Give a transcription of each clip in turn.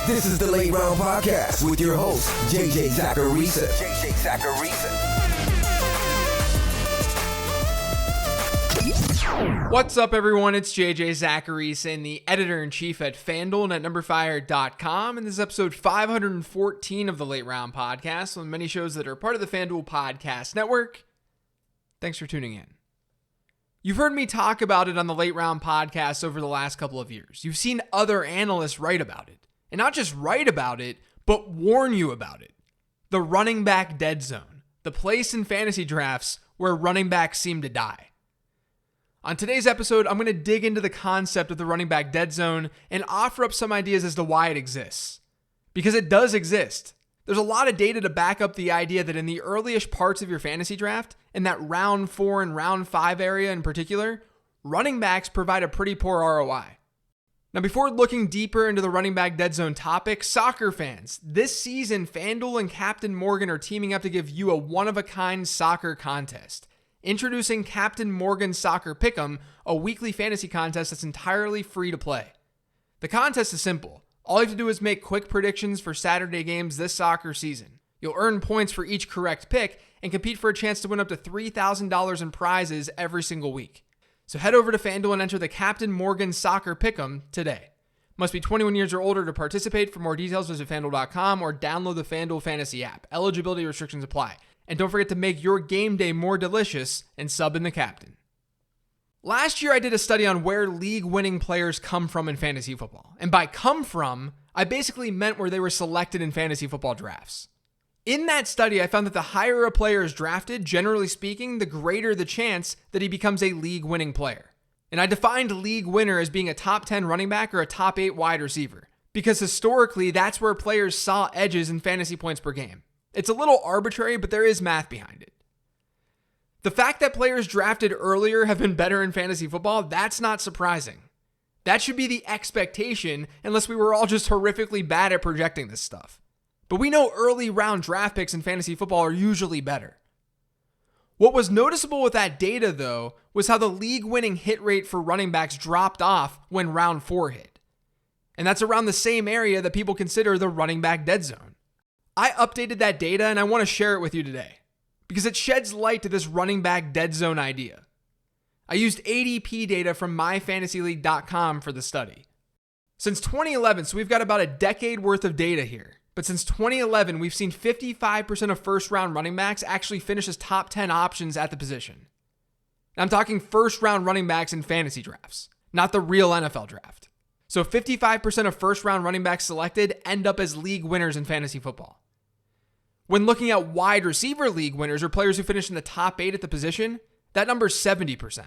This is the Late Round Podcast with your host, JJ Zacharisa. What's up, everyone? It's JJ Zacharisa, and the editor-in-chief at FanDuel and at numberfire.com. And this is episode 514 of the Late Round Podcast, one of many shows that are part of the FanDuel Podcast Network. Thanks for tuning in. You've heard me talk about it on the Late Round Podcast over the last couple of years. You've seen other analysts write about it. And not just write about it, but warn you about it. The running back dead zone. The place in fantasy drafts where running backs seem to die. On today's episode, I'm going to dig into the concept of the running back dead zone and offer up some ideas as to why it exists. Because it does exist. There's a lot of data to back up the idea that in the earliest parts of your fantasy draft, in that round 4 and round 5 area in particular, running backs provide a pretty poor ROI. Now, before looking deeper into the running back dead zone topic, soccer fans, this season, FanDuel and Captain Morgan are teaming up to give you a one-of-a-kind soccer contest. Introducing Captain Morgan Soccer Pick'em, a weekly fantasy contest that's entirely free to play. The contest is simple. All you have to do is make quick predictions for Saturday games this soccer season. You'll earn points for each correct pick and compete for a chance to win up to $3,000 in prizes every single week. So head over to FanDuel and enter the Captain Morgan Soccer Pick'em today. Must be 21 years or older to participate. For more details, visit FanDuel.com or download the FanDuel Fantasy app. Eligibility restrictions apply. And don't forget to make your game day more delicious and sub in the captain. Last year, I did a study on where league-winning players come from in fantasy football. And by come from, I basically meant where they were selected in fantasy football drafts. In that study, I found that the higher a player is drafted, generally speaking, the greater the chance that he becomes a league-winning player. And I defined league winner as being a top 10 running back or a top 8 wide receiver, because historically, that's where players saw edges in fantasy points per game. It's a little arbitrary, but there is math behind it. The fact that players drafted earlier have been better in fantasy football, that's not surprising. That should be the expectation, unless we were all just horrifically bad at projecting this stuff. But we know early round draft picks in fantasy football are usually better. What was noticeable with that data, though, was how the league-winning hit rate for running backs dropped off when round 4 hit. And that's around the same area that people consider the running back dead zone. I updated that data and I want to share it with you today because it sheds light to this running back dead zone idea. I used ADP data from myfantasyleague.com for the study. Since 2011, so we've got about a decade worth of data here. But since 2011, we've seen 55% of first-round running backs actually finish as top 10 options at the position. Now, I'm talking first-round running backs in fantasy drafts, not the real NFL draft. So 55% of first-round running backs selected end up as league winners in fantasy football. When looking at wide receiver league winners or players who finish in the top 8 at the position, that number is 70%.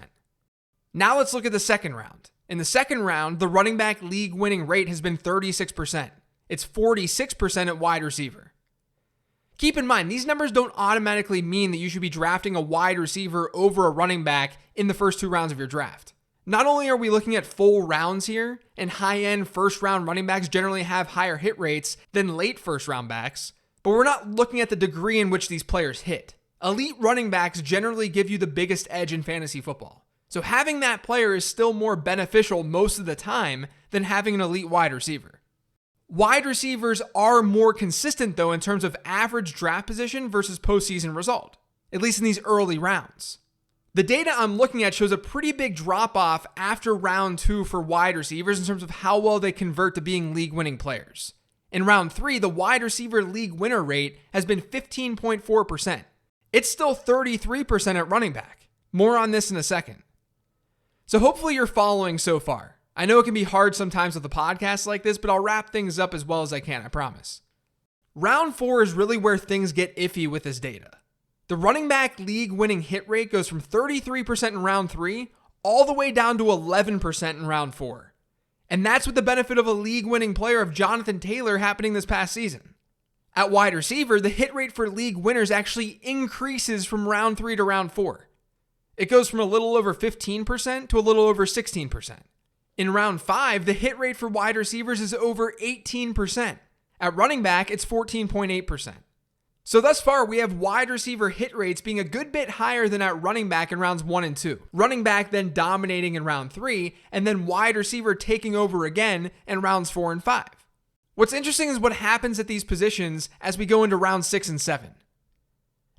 Now let's look at the second round. In the second round, the running back league winning rate has been 36%. It's 46% at wide receiver. Keep in mind, these numbers don't automatically mean that you should be drafting a wide receiver over a running back in the first 2 rounds of your draft. Not only are we looking at full rounds here, and high-end first-round running backs generally have higher hit rates than late first-round backs, but we're not looking at the degree in which these players hit. Elite running backs generally give you the biggest edge in fantasy football. So having that player is still more beneficial most of the time than having an elite wide receiver. Wide receivers are more consistent, though, in terms of average draft position versus postseason result, at least in these early rounds. The data I'm looking at shows a pretty big drop-off after round 2 for wide receivers in terms of how well they convert to being league-winning players. In round 3, the wide receiver league winner rate has been 15.4%. It's still 33% at running back. More on this in a second. So hopefully you're following so far. I know it can be hard sometimes with a podcast like this, but I'll wrap things up as well as I can, I promise. Round 4 is really where things get iffy with this data. The running back league winning hit rate goes from 33% in round 3 all the way down to 11% in round 4. And that's with the benefit of a league winning player of Jonathan Taylor happening this past season. At wide receiver, the hit rate for league winners actually increases from round 3 to round 4. It goes from a little over 15% to a little over 16%. In round 5, the hit rate for wide receivers is over 18%. At running back, it's 14.8%. So thus far, we have wide receiver hit rates being a good bit higher than at running back in rounds 1 and 2. Running back then dominating in round 3, and then wide receiver taking over again in rounds 4 and 5. What's interesting is what happens at these positions as we go into round 6 and 7.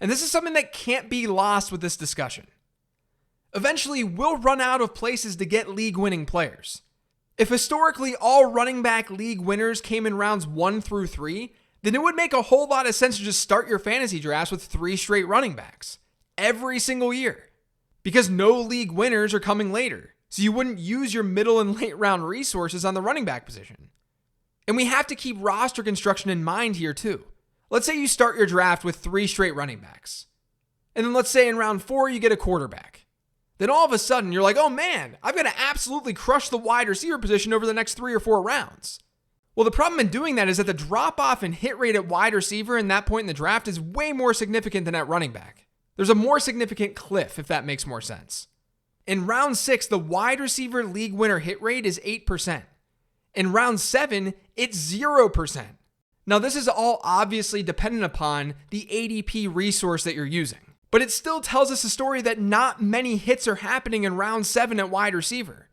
And this is something that can't be lost with this discussion. Eventually, we'll run out of places to get league-winning players. If historically all running back league winners came in rounds 1 through 3, then it would make a whole lot of sense to just start your fantasy drafts with 3 straight running backs every single year, because no league winners are coming later. So you wouldn't use your middle and late round resources on the running back position. And we have to keep roster construction in mind here too. Let's say you start your draft with 3 straight running backs. And then let's say in round 4, you get a quarterback. Then all of a sudden you're like, oh man, I've got to absolutely crush the wide receiver position over the next 3 or 4 rounds. Well, the problem in doing that is that the drop off in hit rate at wide receiver in that point in the draft is way more significant than at running back. There's a more significant cliff, if that makes more sense. In round 6, the wide receiver league winner hit rate is 8%. In round 7, it's 0%. Now, this is all obviously dependent upon the ADP resource that you're using, but it still tells us a story that not many hits are happening in round 7 at wide receiver.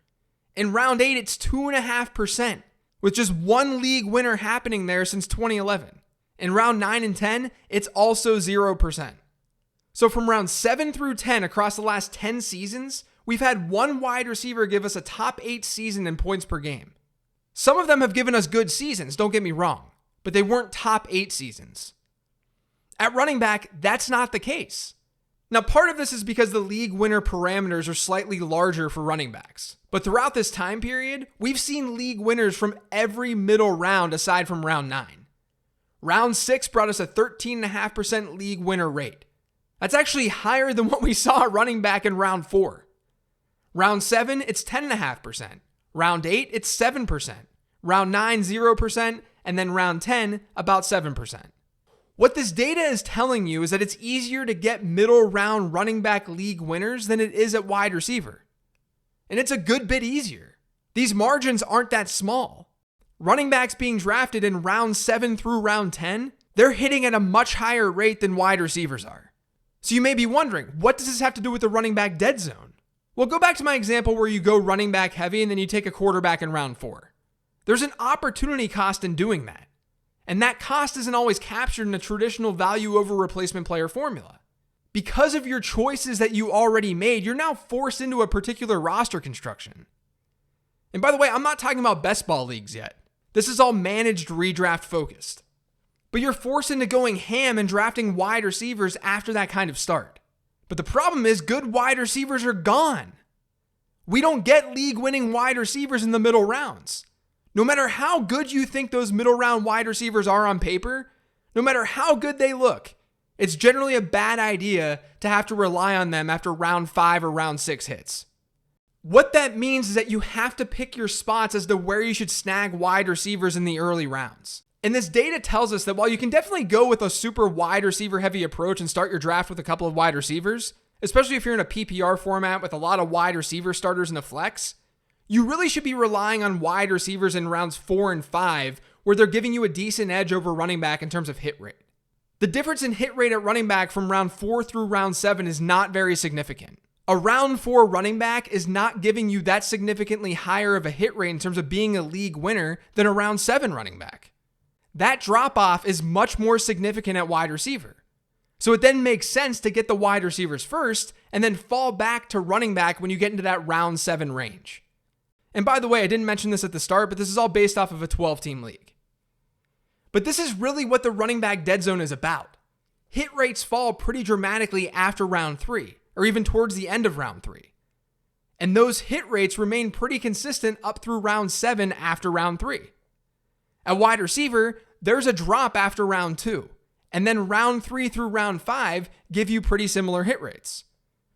In round 8, it's 2.5%, with just one league winner happening there since 2011. In round 9 and 10, it's also 0%. So from round 7 through 10 across the last 10 seasons, we've had one wide receiver give us a top 8 season in points per game. Some of them have given us good seasons, don't get me wrong, but they weren't top 8 seasons. At running back, that's not the case. Now, part of this is because the league winner parameters are slightly larger for running backs. But throughout this time period, we've seen league winners from every middle round aside from round 9. Round 6 brought us a 13.5% league winner rate. That's actually higher than what we saw at running back in round 4. Round 7, it's 10.5%. Round 8, it's 7%. Round 9, 0%. And then round 10, about 7%. What this data is telling you is that it's easier to get middle round running back league winners than it is at wide receiver. And it's a good bit easier. These margins aren't that small. Running backs being drafted in round 7 through round 10, they're hitting at a much higher rate than wide receivers are. So you may be wondering, what does this have to do with the running back dead zone? Well, go back to my example where you go running back heavy and then you take a quarterback in round 4. There's an opportunity cost in doing that. And that cost isn't always captured in a traditional value over replacement player formula. Because of your choices that you already made, you're now forced into a particular roster construction. And by the way, I'm not talking about best ball leagues yet. This is all managed redraft focused. But you're forced into going ham and drafting wide receivers after that kind of start. But the problem is good wide receivers are gone. We don't get league winning wide receivers in the middle rounds. No matter how good you think those middle round wide receivers are on paper, no matter how good they look, it's generally a bad idea to have to rely on them after round 5 or round 6 hits. What that means is that you have to pick your spots as to where you should snag wide receivers in the early rounds. And this data tells us that while you can definitely go with a super wide receiver heavy approach and start your draft with a couple of wide receivers, especially if you're in a PPR format with a lot of wide receiver starters in a flex, you really should be relying on wide receivers in rounds 4 and 5, where they're giving you a decent edge over running back in terms of hit rate. The difference in hit rate at running back from round 4 through round 7 is not very significant. A round 4 running back is not giving you that significantly higher of a hit rate in terms of being a league winner than a round 7 running back. That drop off is much more significant at wide receiver. So it then makes sense to get the wide receivers first and then fall back to running back when you get into that round 7 range. And by the way, I didn't mention this at the start, but this is all based off of a 12-team league. But this is really what the running back dead zone is about. Hit rates fall pretty dramatically after round 3, or even towards the end of round 3. And those hit rates remain pretty consistent up through round 7 after round 3. At wide receiver, there's a drop after round 2, and then round 3 through round 5 give you pretty similar hit rates.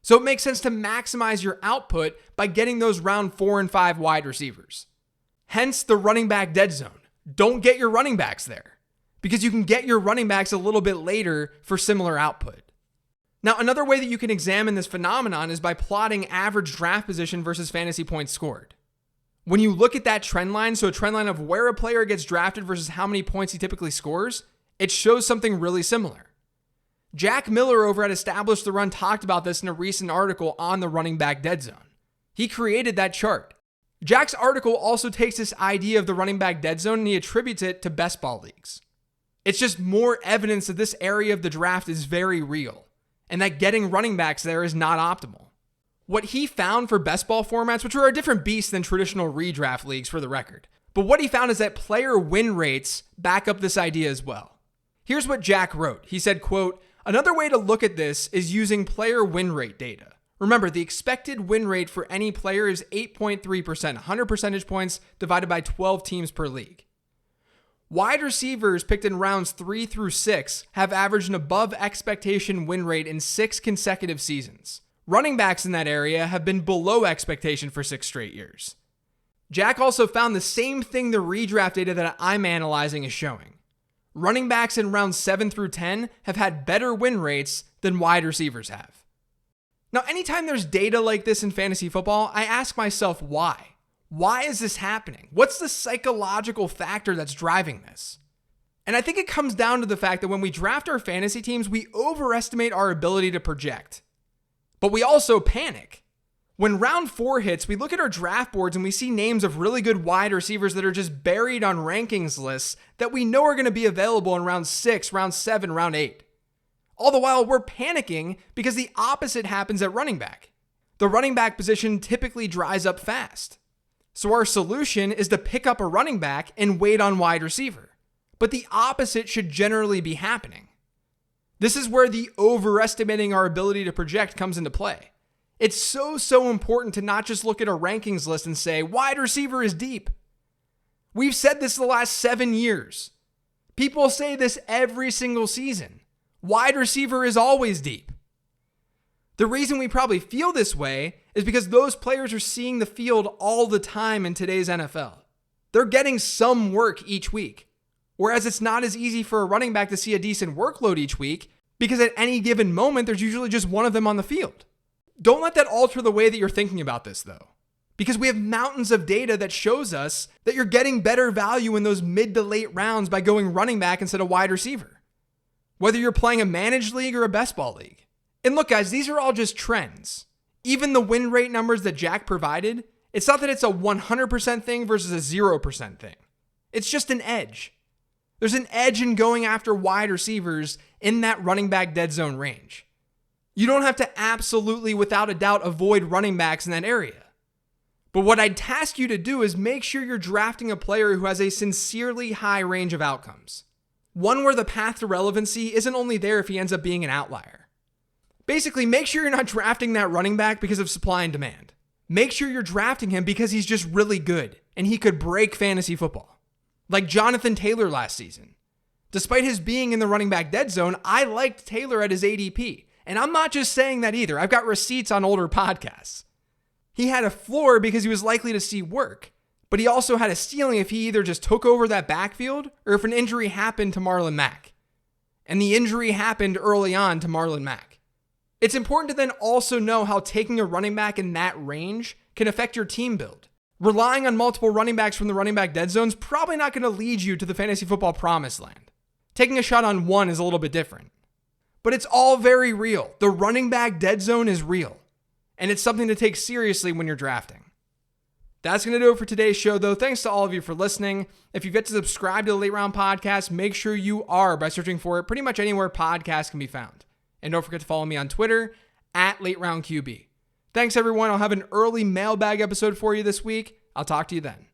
So it makes sense to maximize your output by getting those round 4 and 5 wide receivers. Hence the running back dead zone. Don't get your running backs there, because you can get your running backs a little bit later for similar output. Now, another way that you can examine this phenomenon is by plotting average draft position versus fantasy points scored. When you look at that trend line, so a trend line of where a player gets drafted versus how many points he typically scores, it shows something really similar. Jack Miller over at Establish the Run talked about this in a recent article on the running back dead zone. He created that chart. Jack's article also takes this idea of the running back dead zone and he attributes it to best ball leagues. It's just more evidence that this area of the draft is very real and that getting running backs there is not optimal. What he found for best ball formats, which are a different beast than traditional redraft leagues for the record, but what he found is that player win rates back up this idea as well. Here's what Jack wrote. He said, quote, "Another way to look at this is using player win rate data. Remember, the expected win rate for any player is 8.3%, 100 percentage points divided by 12 teams per league. Wide receivers picked in rounds 3 through 6 have averaged an above expectation win rate in 6 consecutive seasons. Running backs in that area have been below expectation for 6 straight years." Jack also found the same thing the redraft data that I'm analyzing is showing. Running backs in rounds 7 through 10 have had better win rates than wide receivers have. Now, anytime there's data like this in fantasy football, I ask myself why. Why is this happening? What's the psychological factor that's driving this? And I think it comes down to the fact that when we draft our fantasy teams, we overestimate our ability to project. But we also panic. When round 4 hits, we look at our draft boards and we see names of really good wide receivers that are just buried on rankings lists that we know are going to be available in round 6, round 7, round 8. All the while, we're panicking because the opposite happens at running back. The running back position typically dries up fast. So our solution is to pick up a running back and wait on wide receiver. But the opposite should generally be happening. This is where the overestimating our ability to project comes into play. It's so important to not just look at a rankings list and say, wide receiver is deep. We've said this the last 7 years. People say this every single season. Wide receiver is always deep. The reason we probably feel this way is because those players are seeing the field all the time in today's NFL. They're getting some work each week. Whereas it's not as easy for a running back to see a decent workload each week because at any given moment, there's usually just one of them on the field. Don't let that alter the way that you're thinking about this, though, because we have mountains of data that shows us that you're getting better value in those mid to late rounds by going running back instead of wide receiver, whether you're playing a managed league or a best ball league. And look, guys, these are all just trends. Even the win rate numbers that Jack provided, it's not that it's a 100% thing versus a 0% thing. It's just an edge. There's an edge in going after wide receivers in that running back dead zone range. You don't have to absolutely, without a doubt, avoid running backs in that area. But what I'd task you to do is make sure you're drafting a player who has a sincerely high range of outcomes. One where the path to relevancy isn't only there if he ends up being an outlier. Basically, make sure you're not drafting that running back because of supply and demand. Make sure you're drafting him because he's just really good and he could break fantasy football. Like Jonathan Taylor last season. Despite his being in the running back dead zone, I liked Taylor at his ADP. And I'm not just saying that either. I've got receipts on older podcasts. He had a floor because he was likely to see work, but he also had a ceiling if he either just took over that backfield or if an injury happened to Marlon Mack. And the injury happened early on to Marlon Mack. It's important to then also know how taking a running back in that range can affect your team build. Relying on multiple running backs from the running back dead zone is probably not going to lead you to the fantasy football promised land. Taking a shot on one is a little bit different. But it's all very real. The running back dead zone is real. And it's something to take seriously when you're drafting. That's going to do it for today's show, though. Thanks to all of you for listening. If you've yet to subscribe to the Late Round Podcast, make sure you are by searching for it pretty much anywhere podcasts can be found. And don't forget to follow me on Twitter at LateRoundQB. Thanks, everyone. I'll have an early mailbag episode for you this week. I'll talk to you then.